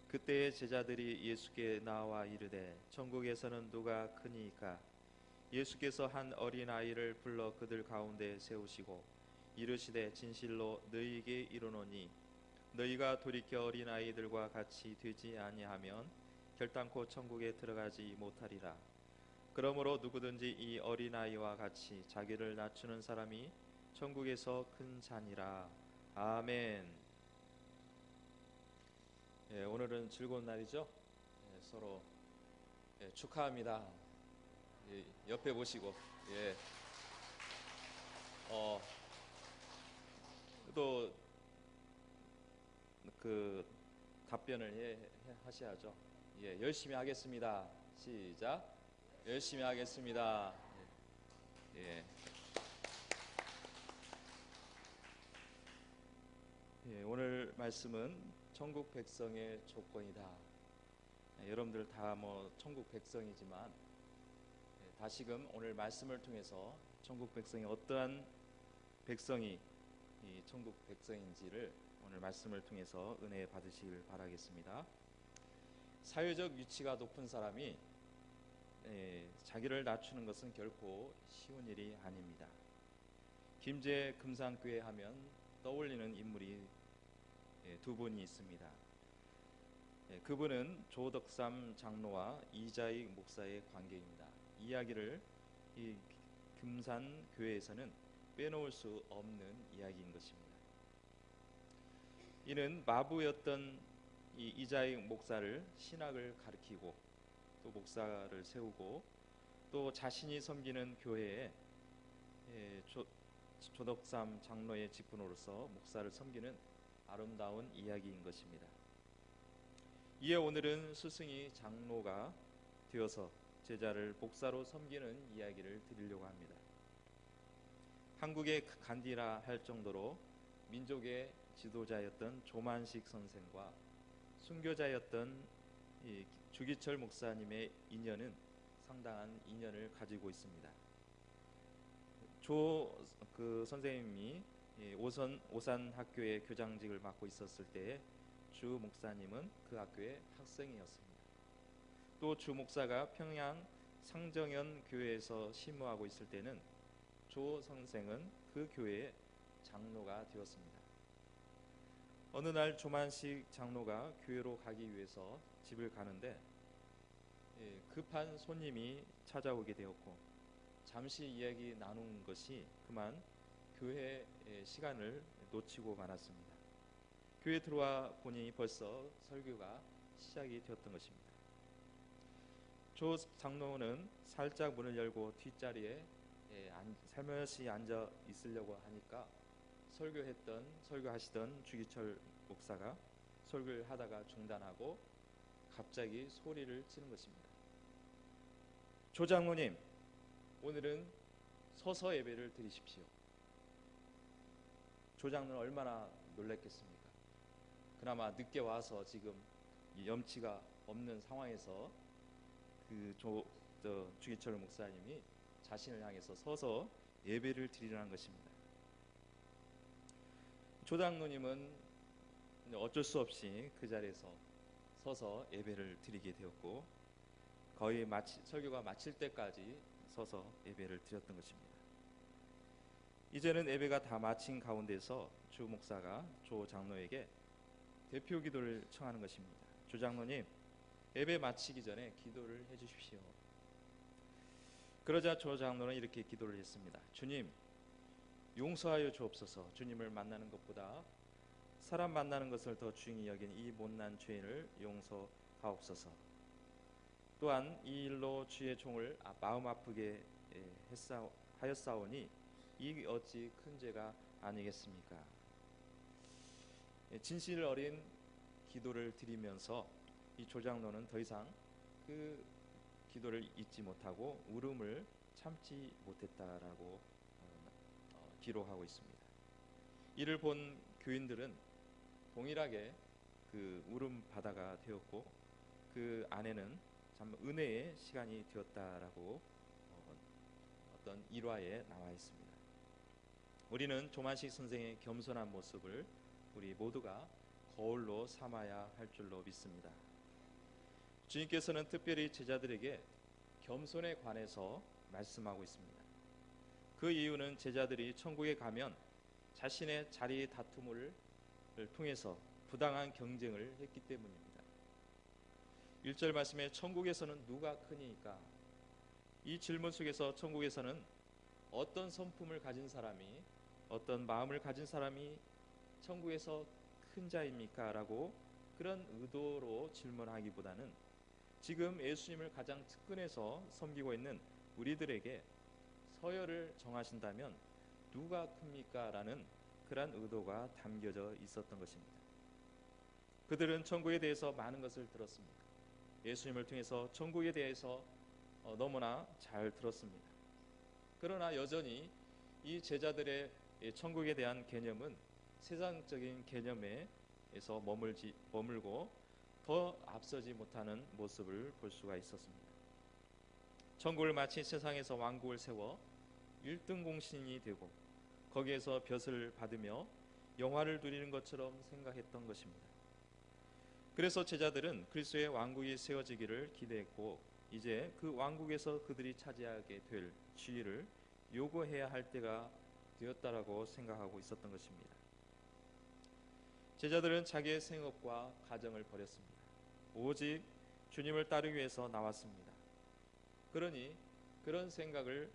그때의 제자들이 예수께 나와 이르되 천국에서는 누가 크니이까? 예수께서 한 어린아이를 불러 그들 가운데 세우시고 이르시되 진실로 너희에게 이르노니 너희가 돌이켜 어린아이들과 같이 되지 아니하면 결단코 천국에 들어가지 못하리라. 그러므로 누구든지 이 어린아이와 같이 자기를 낮추는 사람이 천국에서 큰 자니라. 아멘. 예, 오늘은 즐거운 날이죠. 예, 서로 축하합니다. 예, 옆에 보시고 예, 또 그 답변을 하셔야죠. 예, 열심히 하겠습니다. 시작. 열심히 하겠습니다. 예, 예, 오늘 말씀은 천국 백성의 조건이다. 예, 여러분들 다 뭐 천국 백성이지만 다시금 오늘 말씀을 통해서 천국 백성이 어떠한 백성이 이 천국 백성인지를 오늘 말씀을 통해서 은혜 받으시길 바라겠습니다. 사회적 위치가 높은 사람이 자기를 낮추는 것은 결코 쉬운 일이 아닙니다. 김제 금산교회 하면 떠올리는 인물이 두 분이 있습니다. 그분은 조덕삼 장로와 이자익 목사의 관계입니다. 이야기를 이 금산교회에서는 빼놓을 수 없는 이야기인 것입니다. 이는 마부였던 이 이자익 목사를 신학을 가르치고 또 목사를 세우고 또 자신이 섬기는 교회에 조덕삼 장로의 직분으로서 목사를 섬기는 아름다운 이야기인 것입니다. 이에 오늘은 스승이 장로가 되어서 제자를 목사로 섬기는 이야기를 드리려고 합니다. 한국의 간디라 할 정도로 민족의 지도자였던 조만식 선생과 순교자였던 이 주기철 목사님의 인연은 상당한 인연을 가지고 있습니다. 그 선생님이 오산 학교의 교장직을 맡고 있었을 때 주 목사님은 그 학교의 학생이었습니다. 또 주 목사가 평양 상정연 교회에서 심우하고 있을 때는 조 선생은 그 교회의 장로가 되었습니다. 어느 날 조만식 장로가 교회로 가기 위해서 집을 가는데 급한 손님이 찾아오게 되었고 잠시 이야기 나눈 것이 그만 교회의 시간을 놓치고 말았습니다. 교회에 들어와 보니 벌써 설교가 시작이 되었던 것입니다. 조 장로는 살짝 문을 열고 뒷자리에 살며시 앉아 있으려고 하니까 설교하시던 주기철 목사가 설교를 하다가 중단하고 갑자기 소리를 치는 것입니다. 조 장로님, 오늘은 서서 예배를 드리십시오. 조 장로는 얼마나 놀랐겠습니까? 그나마 늦게 와서 지금 염치가 없는 상황에서 주기철 목사님이 자신을 향해서 서서 예배를 드리라는 것입니다. 조 장로님은 어쩔 수 없이 그 자리에서 서서 예배를 드리게 되었고 거의 설교가 마칠 때까지 서서 예배를 드렸던 것입니다. 이제는 예배가 다 마친 가운데서 주 목사가 조 장로에게 대표 기도를 청하는 것입니다. 조 장로님, 예배 마치기 전에 기도를 해주십시오. 그러자 조 장로는 이렇게 기도를 했습니다. 주님, 용서하여 주옵소서. 주님을 만나는 것보다 사람 만나는 것을 더 중히 여긴 이 못난 죄인을 용서하옵소서. 또한 이 일로 주의 종을 마음 아프게 하였사오니 이 어찌 큰 죄가 아니겠습니까? 진실 어린 기도를 드리면서 이 조 장로는 더 이상 그 기도를 잊지 못하고 울음을 참지 못했다라고 기록하고 있습니다. 이를 본 교인들은 동일하게 그 울음 바다가 되었고 그 안에는 참 은혜의 시간이 되었다라고 어떤 일화에 나와 있습니다. 우리는 조만식 선생의 겸손한 모습을 우리 모두가 거울로 삼아야 할 줄로 믿습니다. 주님께서는 특별히 제자들에게 겸손에 관해서 말씀하고 있습니다. 그 이유는 제자들이 천국에 가면 자신의 자리 다툼을 통해서 부당한 경쟁을 했기 때문입니다. 1절 말씀에 천국에서는 누가 크니까, 이 질문 속에서 천국에서는 어떤 성품을 가진 사람이, 어떤 마음을 가진 사람이 천국에서 큰 자입니까? 라고 그런 의도로 질문하기보다는 지금 예수님을 가장 측근에서 섬기고 있는 우리들에게 서열을 정하신다면 누가 큽니까? 라는 그러한 의도가 담겨져 있었던 것입니다. 그들은 천국에 대해서 많은 것을 들었습니다. 예수님을 통해서 천국에 대해서 너무나 잘 들었습니다. 그러나 여전히 이 제자들의 천국에 대한 개념은 세상적인 개념에서 머물고 더 앞서지 못하는 모습을 볼 수가 있었습니다. 천국을 마치 세상에서 왕국을 세워 1등 공신이 되고 거기에서 벼슬을 받으며 영화를 누리는 것처럼 생각했던 것입니다. 그래서 제자들은 그리스도의 왕국이 세워지기를 기대했고 이제 그 왕국에서 그들이 차지하게 될 지위를 요구해야 할 때가 되었다라고 생각하고 있었던 것입니다. 제자들은 자기의 생업과 가정을 버렸습니다. 오직 주님을 따르기 위해서 나왔습니다. 그러니 그런 생각을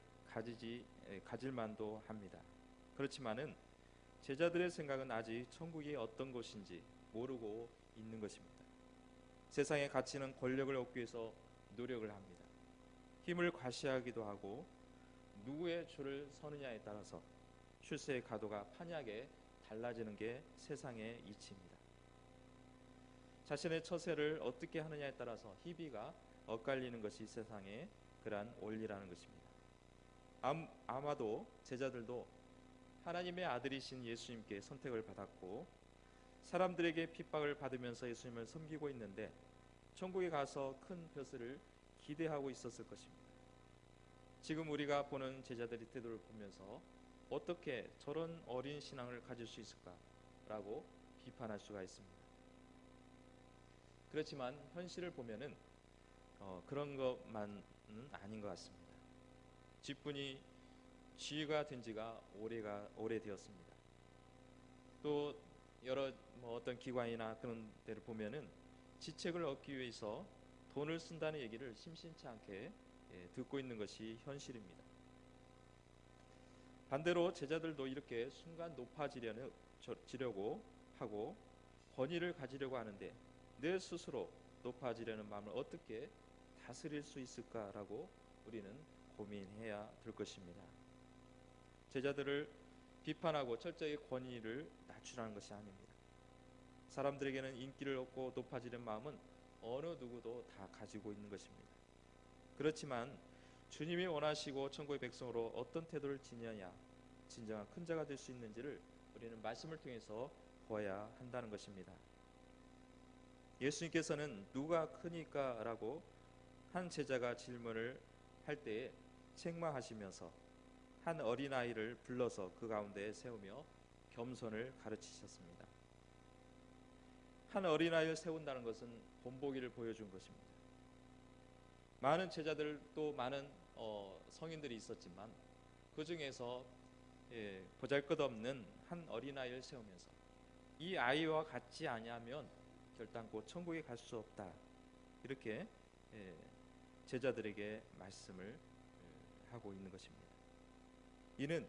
가질 만도 합니다. 그렇지만은 제자들의 생각은 아직 천국이 어떤 곳인지 모르고 있는 것입니다. 세상의 가치는 권력을 얻기 위해서 노력을 합니다. 힘을 과시하기도 하고 누구의 줄을 서느냐에 따라서 출세의 가도가 판이하게 달라지는 게 세상의 이치입니다. 자신의 처세를 어떻게 하느냐에 따라서 희비가 엇갈리는 것이 세상의 그러한 원리라는 것입니다. 아마도 제자들도 하나님의 아들이신 예수님께 선택을 받았고 사람들에게 핍박을 받으면서 예수님을 섬기고 있는데 천국에 가서 큰 벼슬을 기대하고 있었을 것입니다. 지금 우리가 보는 제자들의 태도를 보면서 어떻게 저런 어린 신앙을 가질 수 있을까라고 비판할 수가 있습니다. 그렇지만 현실을 보면은 그런 것만은 아닌 것 같습니다. 직분이 지휘가 된 지가 오래되었습니다. 또 여러 어떤 기관이나 그런 데를 보면은 지책을 얻기 위해서 돈을 쓴다는 얘기를 심심치 않게 듣고 있는 것이 현실입니다. 반대로 제자들도 이렇게 순간 높아지려고 하고 권위를 가지려고 하는데 내 스스로 높아지려는 마음을 어떻게 다스릴 수 있을까라고 우리는 고민해야 될 것입니다. 제자들을 비판하고 철저히 권위를 낮추라는 것이 아닙니다. 사람들에게는 인기를 얻고 높아지는 마음은 어느 누구도 다 가지고 있는 것입니다. 그렇지만 주님이 원하시고 천국의 백성으로 어떤 태도를 지녀야 진정한 큰 자가 될 수 있는지를 우리는 말씀을 통해서 보아야 한다는 것입니다. 예수님께서는 누가 크니까? 라고 한 제자가 질문을 할 때에 책망하시면서 한 어린아이를 불러서 그 가운데에 세우며 겸손을 가르치셨습니다. 한 어린아이를 세운다는 것은 본보기를 보여준 것입니다. 많은 제자들 또 많은 성인들이 있었지만 그 중에서 보잘것없는 한 어린아이를 세우면서 이 아이와 같지 아니하면 결단코 천국에 갈 수 없다, 이렇게 제자들에게 말씀을 하고 있는 것입니다. 이는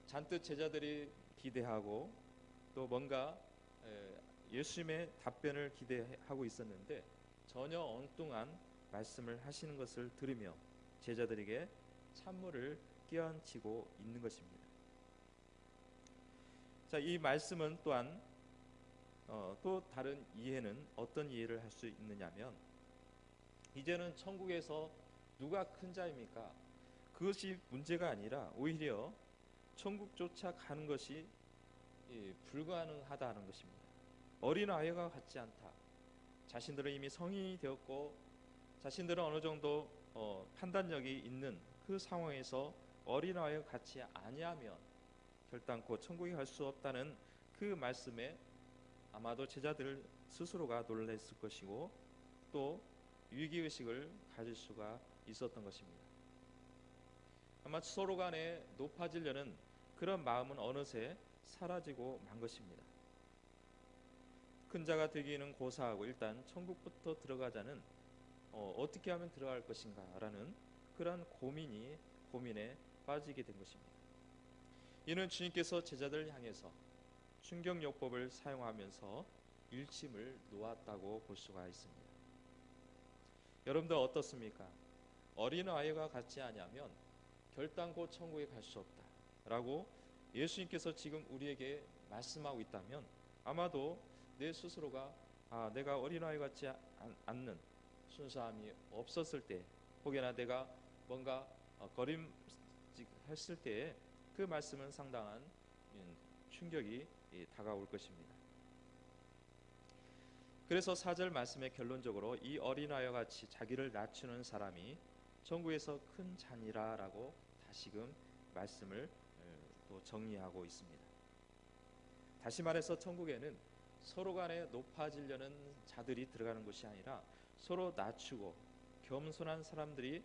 잔뜩 제자들이 기대하고 또 뭔가 예수님의 답변을 기대하고 있었는데 전혀 엉뚱한 말씀을 하시는 것을 들으며 제자들에게 찬물을 끼얹히고 있는 것입니다. 자, 이 말씀은 또한 또 다른 이해는 어떤 이해를 할 수 있느냐면 이제는 천국에서 누가 큰 자입니까? 그것이 문제가 아니라 오히려 천국조차 가는 것이 불가능하다는 것입니다. 어린아이와 같지 않다. 자신들은 이미 성인이 되었고 자신들은 어느 정도 판단력이 있는 그 상황에서 어린아이와 같이 아니하면 결단코 천국에 갈 수 없다는 그 말씀에 아마도 제자들 스스로가 놀랐을 것이고 또 위기의식을 가질 수가 있었던 것입니다. 아마 서로 간에 높아지려는 그런 마음은 어느새 사라지고 만 것입니다. 큰 자가 되기는 고사하고 일단 천국부터 들어가자는 어떻게 하면 들어갈 것인가 라는 그런 고민에 빠지게 된 것입니다. 이는 주님께서 제자들을 향해서 충격요법을 사용하면서 일침을 놓았다고 볼 수가 있습니다. 여러분들 어떻습니까? 어린아이가 같지 아니하면 결단코 천국에 갈 수 없다 라고 예수님께서 지금 우리에게 말씀하고 있다면 아마도 내 스스로가 내가 어린아이 같지 않는 순수함이 없었을 때 혹여나 내가 뭔가 거림했을 때에 그 말씀은 상당한 충격이 다가올 것입니다. 그래서 4절 말씀의 결론적으로 이 어린아이와 같이 자기를 낮추는 사람이 천국에서 큰 잔이라 라고 다시금 말씀을 또 정리하고 있습니다. 다시 말해서 천국에는 서로 간에 높아지려는 자들이 들어가는 것이 아니라 서로 낮추고 겸손한 사람들이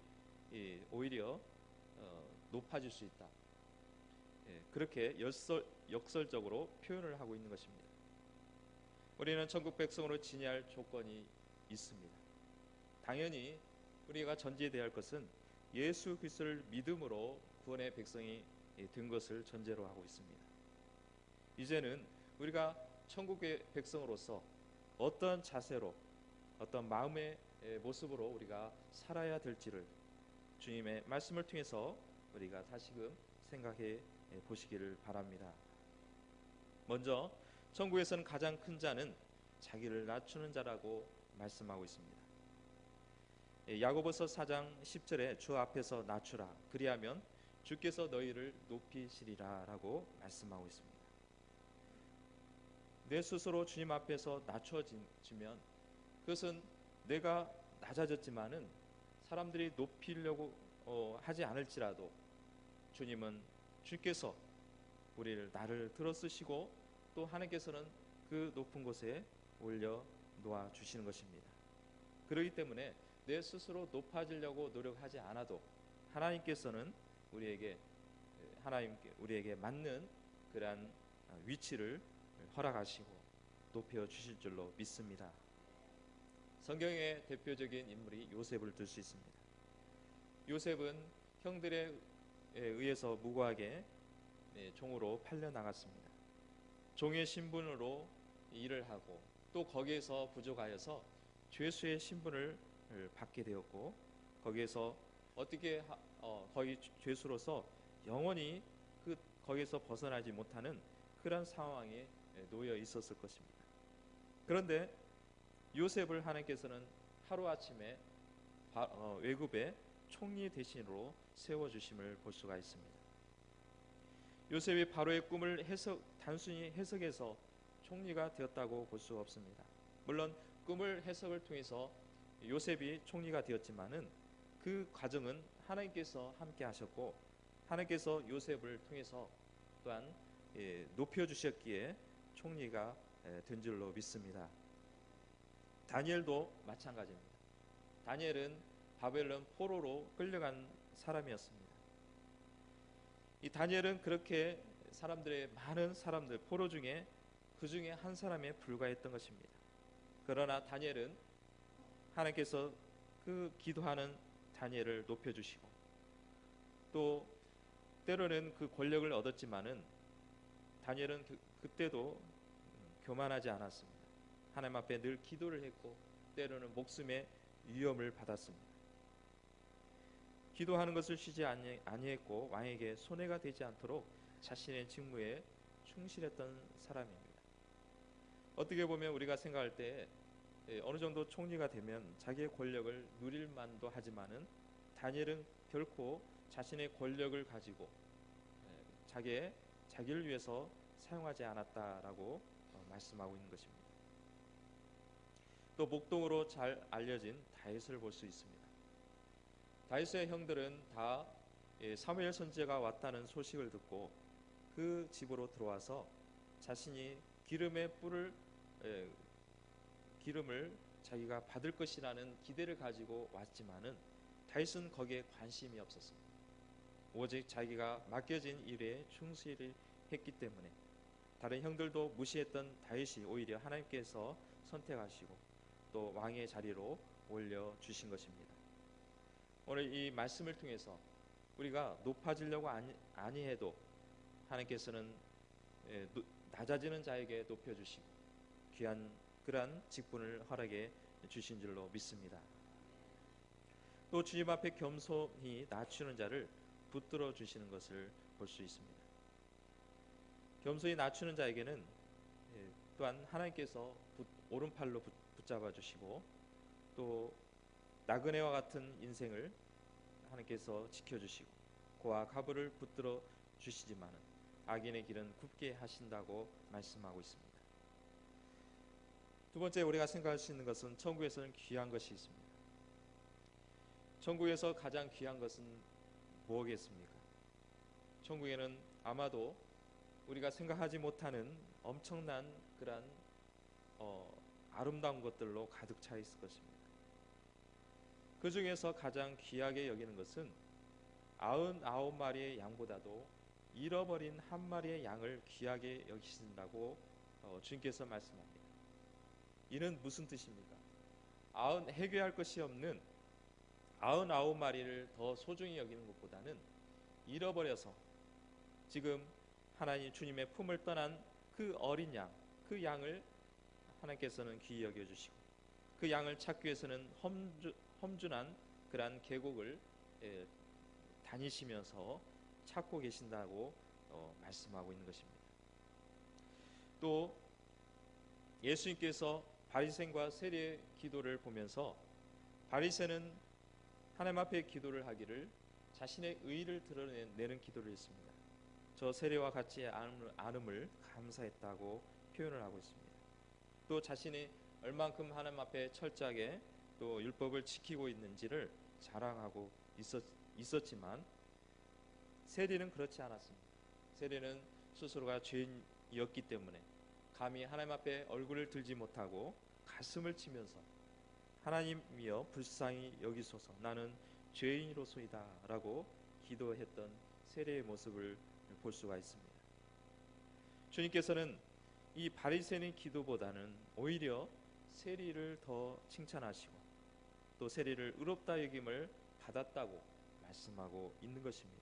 오히려 높아질 수 있다. 그렇게 역설적으로 표현을 하고 있는 것입니다. 우리는 천국 백성으로 지내할 조건이 있습니다. 당연히 우리가 전제해야 할 것은 예수 그리스도를 믿음으로 구원의 백성이 된 것을 전제로 하고 있습니다. 이제는 우리가 천국의 백성으로서 어떤 자세로 어떤 마음의 모습으로 우리가 살아야 될지를 주님의 말씀을 통해서 우리가 다시금 생각해 보시기를 바랍니다. 먼저 천국에서는 가장 큰 자는 자기를 낮추는 자라고 말씀하고 있습니다. 야고보서 4장 10절에 주 앞에서 낮추라 그리하면 주께서 너희를 높이시리라 라고 말씀하고 있습니다. 내 스스로 주님 앞에서 낮춰지면 그것은 내가 낮아졌지만은 사람들이 높이려고 하지 않을지라도 주께서 나를 들어쓰시고 또 하나님께서는 그 높은 곳에 올려 놓아 주시는 것입니다. 그렇기 때문에 내 스스로 높아지려고 노력하지 않아도 하나님께서는 우리에게 맞는 그러한 위치를 허락하시고 높여 주실 줄로 믿습니다. 성경의 대표적인 인물이 요셉을 들 수 있습니다. 요셉은 형들에 의해서 무고하게 종으로 팔려 나갔습니다. 종의 신분으로 일을 하고 또 거기에서 부족하여서 죄수의 신분을 받게 되었고 거기에서 거기 죄수로서 영원히 거기에서 벗어나지 못하는 그런 상황에 놓여 있었을 것입니다. 그런데 요셉을 하나님께서는 하루아침에 외국의 총리 대신으로 세워주심을 볼 수가 있습니다. 요셉이 바로의 꿈을 단순히 해석해서 총리가 되었다고 볼 수 없습니다. 물론 꿈을 해석을 통해서 요셉이 총리가 되었지만은 그 과정은 하나님께서 함께 하셨고 하나님께서 요셉을 통해서 또한 높여주셨기에 총리가 된 줄로 믿습니다. 다니엘도 마찬가지입니다. 다니엘은 바벨론 포로로 끌려간 사람이었습니다. 이 다니엘은 그렇게 많은 사람들 포로 중에 그 중에 한 사람에 불과했던 것입니다. 그러나 다니엘은 하나님께서 그 기도하는 다니엘을 높여주시고 또 때로는 그 권력을 얻었지만은 다니엘은 그때도 교만하지 않았습니다. 하나님 앞에 늘 기도를 했고 때로는 목숨의 위험을 받았습니다. 기도하는 것을 쉬지 아니했고 왕에게 손해가 되지 않도록 자신의 직무에 충실했던 사람입니다. 어떻게 보면 우리가 생각할 때 어느 정도 총리가 되면 자기의 권력을 누릴 만도 하지만은 다니엘은 결코 자신의 권력을 가지고 자기를 위해서 사용하지 않았다라고 말씀하고 있는 것입니다. 또 목동으로 잘 알려진 다윗을 볼 수 있습니다. 다윗의 형들은 다 사무엘 선지자가 왔다는 소식을 듣고 그 집으로 들어와서 자신이 기름에 뿔을 에, 기름을 자기가 받을 것이라는 기대를 가지고 왔지만은 다윗은 거기에 관심이 없었습니다. 오직 자기가 맡겨진 일에 충실히 했기 때문에 다른 형들도 무시했던 다윗이 오히려 하나님께서 선택하시고 또 왕의 자리로 올려주신 것입니다. 오늘 이 말씀을 통해서 우리가 높아지려고 아니해도 하나님께서는 낮아지는 자에게 높여주시고 귀한 그러한 직분을 허락해 주신 줄로 믿습니다. 또 주님 앞에 겸손히 낮추는 자를 붙들어 주시는 것을 볼 수 있습니다. 겸손히 낮추는 자에게는 또한 하나님께서 오른팔로 붙잡아 주시고 또 나그네와 같은 인생을 하나님께서 지켜주시고 고아 가부를 붙들어 주시지만 악인의 길은 굽게 하신다고 말씀하고 있습니다. 두 번째 우리가 생각할 수 있는 것은 천국에서는 귀한 것이 있습니다. 천국에서 가장 귀한 것은 무엇이겠습니까? 천국에는 아마도 우리가 생각하지 못하는 엄청난 그러한 아름다운 것들로 가득 차 있을 것입니다. 그 중에서 가장 귀하게 여기는 것은 99마리의 양보다도 잃어버린 한 마리의 양을 귀하게 여기신다고 주님께서 말씀합니다. 이는 무슨 뜻입니까? 해결할 것이 없는 99마리를 더 소중히 여기는 것보다는 잃어버려서 지금 하나님 주님의 품을 떠난 그 어린 양, 그 양을 하나님께서는 귀히 여겨주시고 그 양을 찾기 위해서는 험준한 그러한 계곡을 다니시면서 찾고 계신다고 말씀하고 있는 것입니다. 또 예수님께서 바리새인과 세리의 기도를 보면서 바리새는 하나님 앞에 기도를 하기를 자신의 의를 드러내는 기도를 했습니다. 저 세리와 같이 안음을 감사했다고 표현을 하고 있습니다. 또 자신이 얼만큼 하나님 앞에 철저하게 또 율법을 지키고 있는지를 자랑하고 있었지만 세리는 그렇지 않았습니다. 세리는 스스로가 죄인이었기 때문에 감히 하나님 앞에 얼굴을 들지 못하고 가슴을 치면서 하나님이여 불쌍히 여기소서 나는 죄인으로소이다 라고 기도했던 세리의 모습을 볼 수가 있습니다. 주님께서는 이 바리새인의 기도보다는 오히려 세리를 더 칭찬하시고 또 세리를 의롭다 여김을 받았다고 말씀하고 있는 것입니다.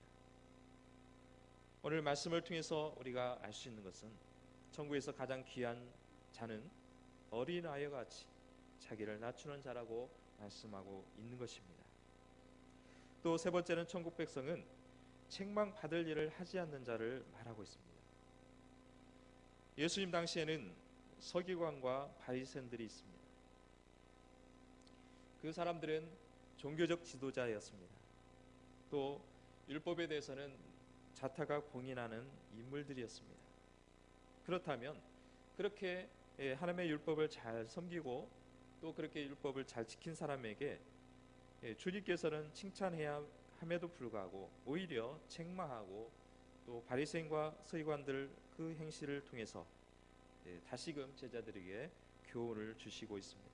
오늘 말씀을 통해서 우리가 알 수 있는 것은 천국에서 가장 귀한 자는 어린아이와 같이 자기를 낮추는 자라고 말씀하고 있는 것입니다. 또 세 번째는 천국 백성은 책망받을 일을 하지 않는 자를 말하고 있습니다. 예수님 당시에는 서기관과 바리새인들이 있습니다. 그 사람들은 종교적 지도자였습니다. 또 율법에 대해서는 자타가 공인하는 인물들이었습니다. 그렇다면 그렇게 하나님의 율법을 잘 섬기고 또 그렇게 율법을 잘 지킨 사람에게 주님께서는 칭찬해야 함에도 불구하고 오히려 책망하고 또 바리새인과 서기관들 그 행실을 통해서 다시금 제자들에게 교훈을 주시고 있습니다.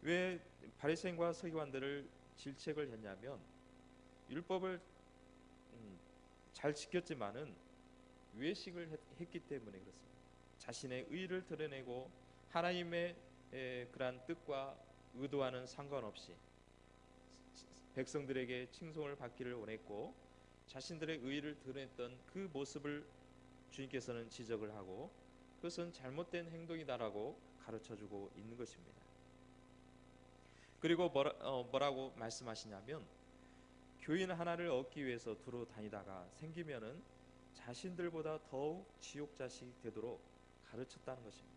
왜 바리새인과 서기관들을 질책을 했냐면 율법을 잘 지켰지만은 외식을 했기 때문에 그렇습니다. 자신의 의를 드러내고 하나님의 그러한 뜻과 의도와는 상관없이 백성들에게 칭송을 받기를 원했고 자신들의 의를 드러냈던 그 모습을 주님께서는 지적을 하고 그것은 잘못된 행동이다라고 가르쳐주고 있는 것입니다. 그리고 뭐라고 말씀하시냐면 교인 하나를 얻기 위해서 두루 다니다가 생기면은 자신들보다 더욱 지옥 자식이 되도록 가르쳤다는 것입니다.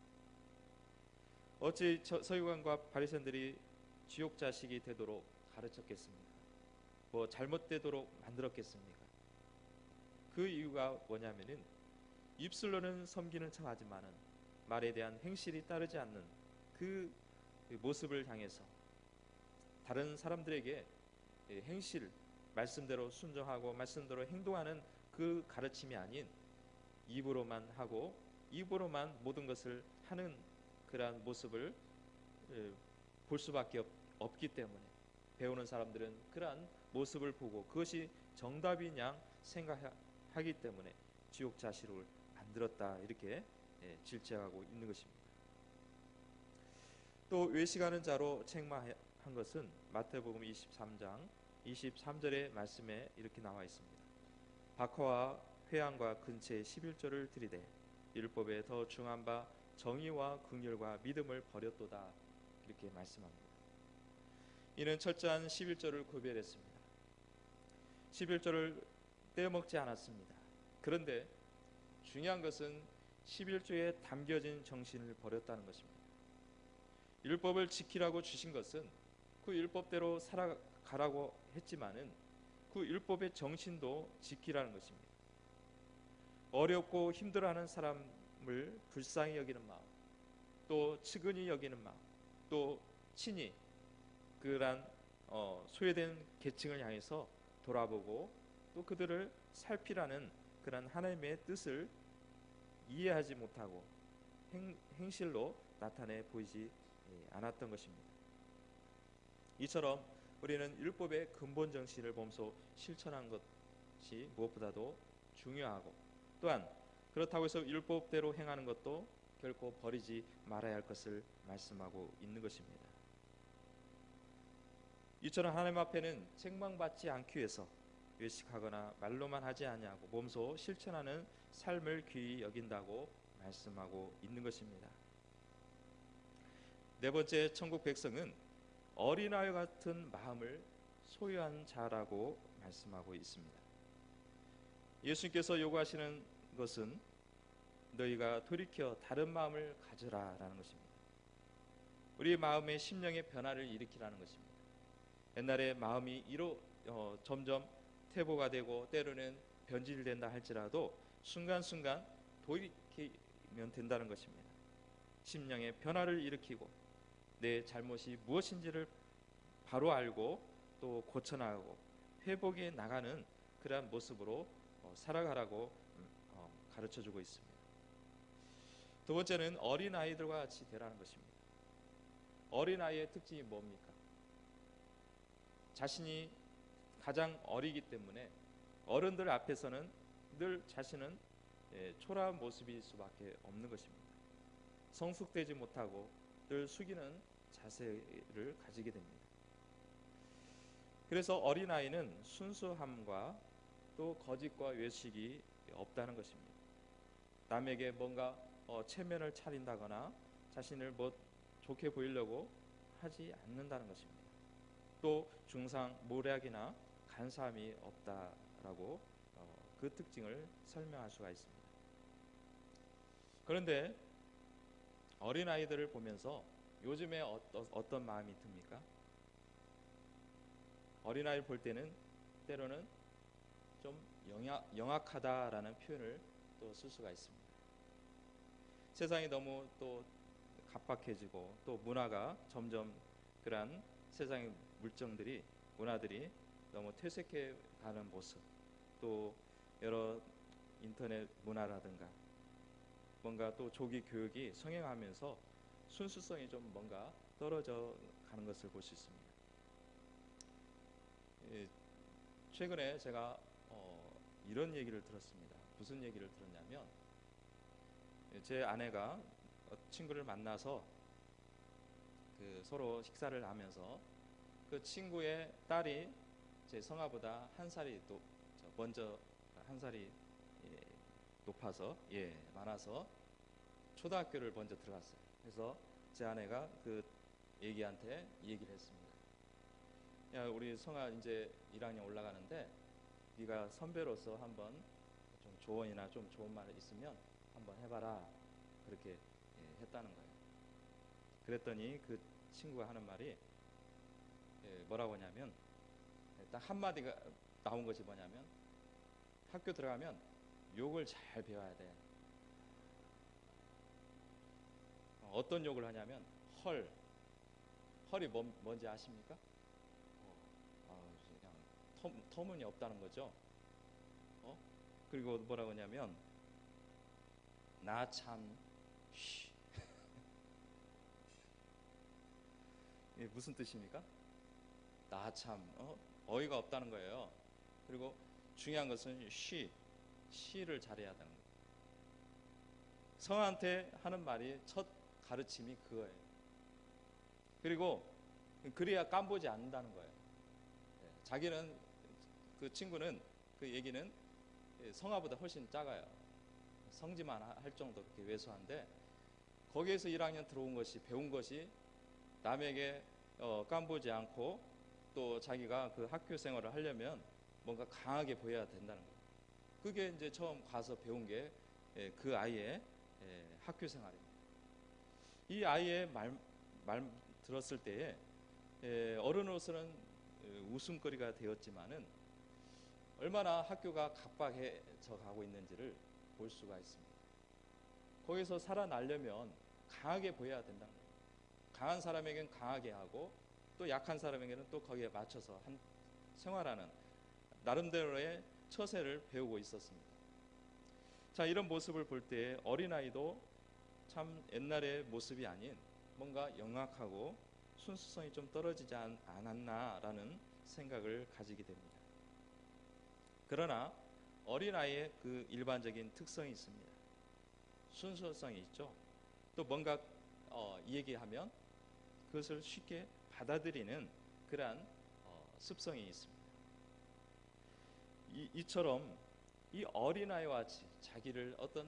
어찌 서기관과 바리새인들이 지옥 자식이 되도록 가르쳤겠습니까? 뭐 잘못되도록 만들었겠습니까? 그 이유가 뭐냐면은 입술로는 섬기는 척하지만은 말에 대한 행실이 따르지 않는 그 모습을 향해서 다른 사람들에게 행실, 말씀대로 순종하고 말씀대로 행동하는 그 가르침이 아닌 입으로만 하고 입으로만 모든 것을 하는 그러한 모습을 볼 수밖에 없기 때문에 배우는 사람들은 그러한 모습을 보고 그것이 정답인 양 생각하기 때문에 지옥 자시록을 만들었다 이렇게 질책하고 있는 것입니다. 또 외식하는 자로 책망한 것은 마태복음 23장 23절의 말씀에 이렇게 나와 있습니다. 박허와 회양과 근처의 11조를 들이되 율법에 더 중한 바 정의와 긍휼과 믿음을 버렸도다 이렇게 말씀합니다. 이는 철저한 11조를 구별했습니다. 11조를 떼먹지 않았습니다. 그런데 중요한 것은 11조에 담겨진 정신을 버렸다는 것입니다. 율법을 지키라고 주신 것은 그 율법대로 살아가라고 했지만은 그 율법의 정신도 지키라는 것입니다. 어렵고 힘들어하는 사람을 불쌍히 여기는 마음, 또 측은히 여기는 마음, 또 친히 그러한 소외된 계층을 향해서 돌아보고 또 그들을 살피라는 그런 하나님의 뜻을 이해하지 못하고 행실로 나타내 보이지 않았던 것입니다. 이처럼 우리는 율법의 근본 정신을 몸소 실천한 것이 무엇보다도 중요하고 또한 그렇다고 해서 율법대로 행하는 것도 결코 버리지 말아야 할 것을 말씀하고 있는 것입니다. 이처럼 하나님 앞에는 책망받지 않기 위해서 외식하거나 말로만 하지 아니하고 몸소 실천하는 삶을 귀히 여긴다고 말씀하고 있는 것입니다. 네 번째, 천국 백성은 어린아이 같은 마음을 소유한 자라고 말씀하고 있습니다. 예수님께서 요구하시는 것은 너희가 돌이켜 다른 마음을 가져라라는 것입니다. 우리 마음의 심령의 변화를 일으키라는 것입니다. 옛날에 마음이 점점 퇴보가 되고 때로는 변질된다 할지라도 순간순간 돌이키면 된다는 것입니다. 심령의 변화를 일으키고 내 잘못이 무엇인지를 바로 알고 또 고쳐나가고 회복해 나가는 그러한 모습으로 살아가라고 가르쳐주고 있습니다. 두 번째는 어린아이들과 같이 되라는 것입니다. 어린아이의 특징이 뭡니까? 자신이 가장 어리기 때문에 어른들 앞에서는 늘 자신은 초라한 모습일 수밖에 없는 것입니다. 성숙되지 못하고 늘 숙이는 자세를 가지게 됩니다. 그래서 어린아이는 순수함과 또 거짓과 외식이 없다는 것입니다. 남에게 뭔가 체면을 차린다거나 자신을 좋게 보이려고 하지 않는다는 것입니다. 또 중상모략이나 간사함이 없다라고 그 특징을 설명할 수가 있습니다. 그런데 어린아이들을 보면서 요즘에 어떤 마음이 듭니까? 어린아이를 볼 때는 때로는 좀 영악하다라는 표현을 또 쓸 수가 있습니다. 세상이 너무 또 각박해지고 또 문화가 점점 그러한 세상의 문화들이 너무 퇴색해 가는 모습, 또 여러 인터넷 문화라든가 뭔가 또 조기 교육이 성행하면서 순수성이 좀 뭔가 떨어져 가는 것을 볼 수 있습니다. 최근에 제가 이런 얘기를 들었습니다. 무슨 얘기를 들었냐면 제 아내가 친구를 만나서 서로 식사를 하면서 그 친구의 딸이 제 성아보다 한 살이 높아서 많아서 초등학교를 먼저 들어갔어요. 그래서 제 아내가 그 애기한테 얘기를 했습니다. 야, 우리 성아 이제 1학년 올라가는데 네가 선배로서 한번 좀 조언이나 좀 좋은 말 있으면 한번 해봐라. 그렇게 했다는 거예요. 그랬더니 그 친구가 하는 말이 뭐라고 하냐면 딱 한마디가 나온 것이 뭐냐면 학교 들어가면 욕을 잘 배워야 돼. 어떤 욕을 하냐면 헐이 뭔지 아십니까? 그냥 터무니없다는 거죠. 그리고 뭐라고 하냐면 나 참 무슨 뜻입니까? 나 참 어이가 없다는 거예요. 그리고 중요한 것은 쉬를 잘해야 하는 거예요. 성한테 하는 말이 첫 가르침이 그거예요. 그리고 그래야 깜보지 않는다는 거예요. 자기는 그 친구는 그 얘기는 성아보다 훨씬 작아요. 성지만 할 정도로 그렇게 왜소한데 거기에서 1학년 들어온 것이 배운 것이 남에게 깜보지 않고 또 자기가 그 학교 생활을 하려면 뭔가 강하게 보여야 된다는 거예요. 그게 이제 처음 가서 배운 게 그 아이의 학교 생활입니다. 이 아이의 말 들었을 때에 어른으로서는 웃음거리가 되었지만은 얼마나 학교가 각박해져 가고 있는지를 볼 수가 있습니다. 거기서 살아나려면 강하게 보여야 된다는 거예요. 강한 사람에게는 강하게 하고 또 약한 사람에게는 또 거기에 맞춰서 생활하는 나름대로의 처세를 배우고 있었습니다. 자, 이런 모습을 볼 때 어린아이도 참 옛날의 모습이 아닌 뭔가 영악하고 순수성이 좀 떨어지지 않았나라는 생각을 가지게 됩니다. 그러나 어린아이의 그 일반적인 특성이 있습니다. 순수성이 있죠. 또 뭔가 얘기하면 그것을 쉽게 받아들이는 그러한 습성이 있습니다. 이처럼 이 어린아이와 같이 자기를 어떤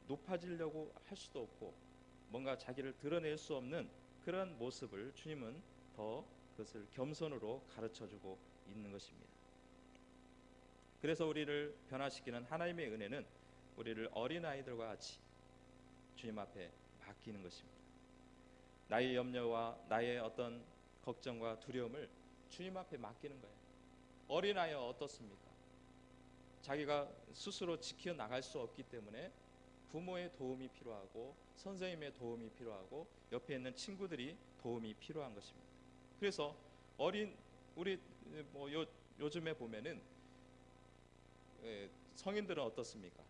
높아지려고 할 수도 없고 뭔가 자기를 드러낼 수 없는 그런 모습을 주님은 더 그것을 겸손으로 가르쳐주고 있는 것입니다. 그래서 우리를 변화시키는 하나님의 은혜는 우리를 어린아이들과 같이 주님 앞에 맡기는 것입니다. 나의 염려와 나의 어떤 걱정과 두려움을 주님 앞에 맡기는 거예요. 어린아이는 어떻습니까? 자기가 스스로 지켜나갈 수 없기 때문에 부모의 도움이 필요하고 선생님의 도움이 필요하고 옆에 있는 친구들이 도움이 필요한 것입니다. 그래서 우리 요즘에 보면은 성인들은 어떻습니까?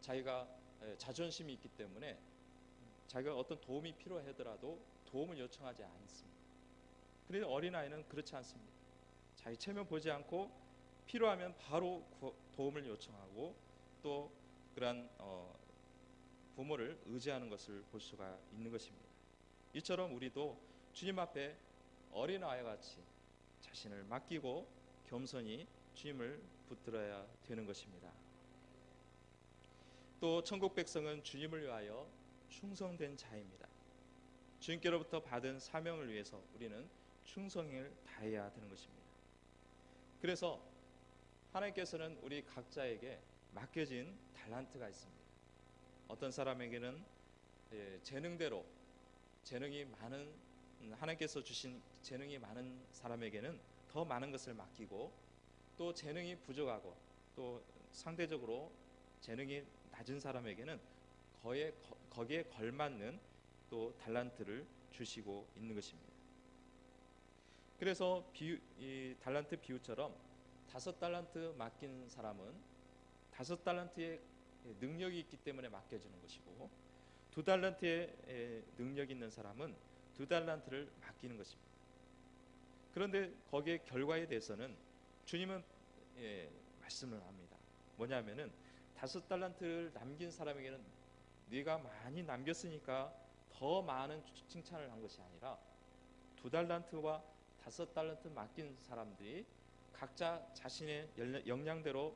자기가 자존심이 있기 때문에 자기가 어떤 도움이 필요하더라도 도움을 요청하지 않습니다. 그런데 어린아이는 그렇지 않습니다. 자기 체면 보지 않고 필요하면 바로 도움을 요청하고 또 그러한 부모를 의지하는 것을 볼 수가 있는 것입니다. 이처럼 우리도 주님 앞에 어린아이와 같이 자신을 맡기고 겸손히 주님을 붙들어야 되는 것입니다. 또 천국 백성은 주님을 위하여 충성된 자입니다. 주님께로부터 받은 사명을 위해서 우리는 충성을 다해야 되는 것입니다. 그래서 하나님께서는 우리 각자에게 맡겨진 달란트가 있습니다. 어떤 사람에게는 재능대로 재능이 많은 하나님께서 주신 재능이 많은 사람에게는 더 많은 것을 맡기고 또 재능이 부족하고 또 상대적으로 재능이 낮은 사람에게는 거기에 걸맞는 또 달란트를 주시고 있는 것입니다. 그래서 이 달란트 비유처럼 5달란트 맡긴 사람은 5달란트의 능력이 있기 때문에 맡겨지는 것이고 2달란트의 능력이 있는 사람은 2달란트를 맡기는 것입니다. 그런데 거기에 결과에 대해서는 주님은 말씀을 합니다. 뭐냐면은 5달란트를 남긴 사람에게는 네가 많이 남겼으니까 더 많은 칭찬을 한 것이 아니라 2달란트와 5달란트 맡긴 사람들이 각자 자신의 역량대로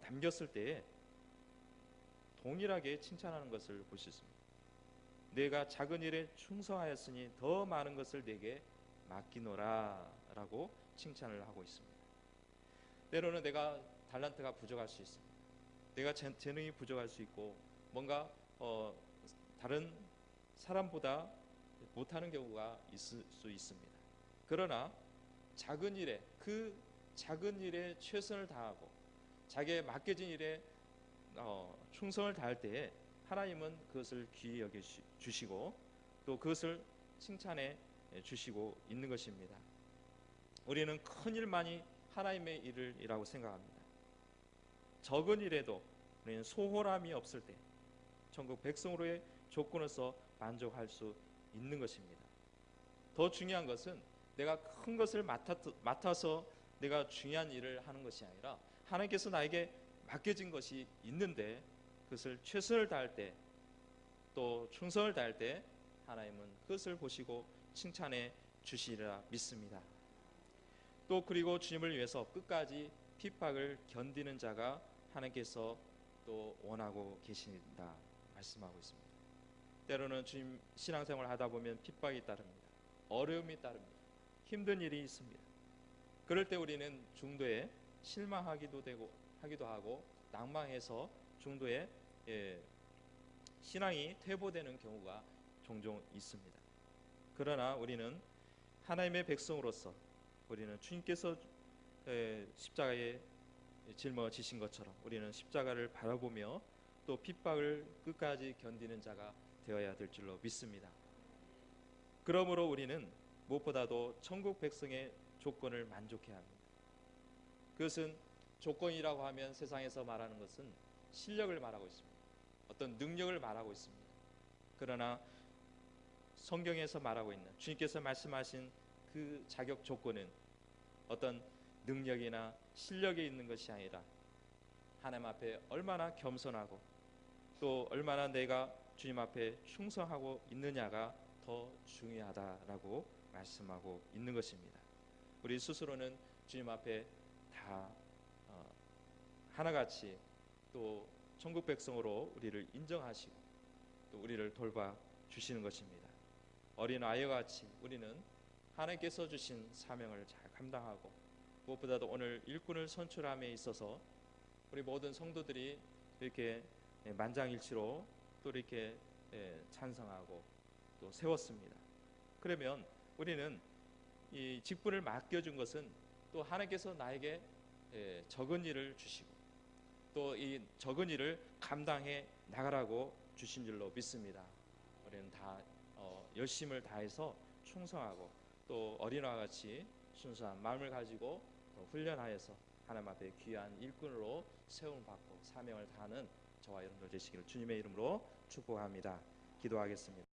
남겼을 때에 동일하게 칭찬하는 것을 볼 수 있습니다. 내가 작은 일에 충성하였으니 더 많은 것을 내게 맡기노라 라고 칭찬을 하고 있습니다. 때로는 내가 달란트가 부족할 수 있습니다. 내가 재능이 부족할 수 있고 뭔가 다른 사람보다 못하는 경우가 있을 수 있습니다. 그러나 작은 일에 최선을 다하고 자기의 맡겨진 일에 충성을 다할 때에 하나님은 그것을 귀히 여겨 주시고 또 그것을 칭찬해 주시고 있는 것입니다. 우리는 큰 일만이 하나님의 일이라고 생각합니다. 적은 일에도 우리는 소홀함이 없을 때 천국 백성으로의 조건에서 만족할 수 있는 것입니다. 더 중요한 것은 내가 큰 것을 맡아서 내가 중요한 일을 하는 것이 아니라 하나님께서 나에게 맡겨진 것이 있는데 그것을 최선을 다할 때 또 충성을 다할 때 하나님은 그것을 보시고 칭찬해 주시리라 믿습니다. 또 그리고 주님을 위해서 끝까지 핍박을 견디는 자가 하나님께서 또 원하고 계신다 말씀하고 있습니다. 때로는 주님 신앙생활을 하다 보면 핍박이 따릅니다. 어려움이 따릅니다. 힘든 일이 있습니다. 그럴 때 우리는 중도에 실망하기도 하고 낭망해서 중도에 신앙이 퇴보되는 경우가 종종 있습니다. 그러나 우리는 하나님의 백성으로서 우리는 주님께서 십자가에 짊어지신 것처럼 우리는 십자가를 바라보며 또 핍박을 끝까지 견디는 자가 되어야 될 줄로 믿습니다. 그러므로 우리는 무엇보다도 천국 백성의 조건을 만족해야 합니다. 그것은 조건이라고 하면 세상에서 말하는 것은 실력을 말하고 있습니다. 어떤 능력을 말하고 있습니다. 그러나 성경에서 말하고 있는 주님께서 말씀하신 그 자격 조건은 어떤 능력이나 실력에 있는 것이 아니라 하나님 앞에 얼마나 겸손하고 또 얼마나 내가 주님 앞에 충성하고 있느냐가 더 중요하다라고 말씀하고 있는 것입니다. 우리 스스로는 주님 앞에 다 하나같이 또 천국 백성으로 우리를 인정하시고 또 우리를 돌봐 주시는 것입니다. 어린 아이와 같이 우리는 하나님께서 주신 사명을 잘 감당하고 무엇보다도 오늘 일꾼을 선출함에 있어서 우리 모든 성도들이 이렇게 만장일치로 또 이렇게 찬성하고 또 세웠습니다. 그러면 우리는 이 직분을 맡겨준 것은 또 하나님께서 나에게 적은 일을 주시고 또 이 적은 일을 감당해 나가라고 주신 줄로 믿습니다. 우리는 다 열심을 다해서 충성하고 또 어린아이와 같이 순수한 마음을 가지고 훈련하여서 하나님 앞에 귀한 일꾼으로 세움받고 사명을 다하는 저와 여러분들 되시기를 주님의 이름으로 축복합니다. 기도하겠습니다.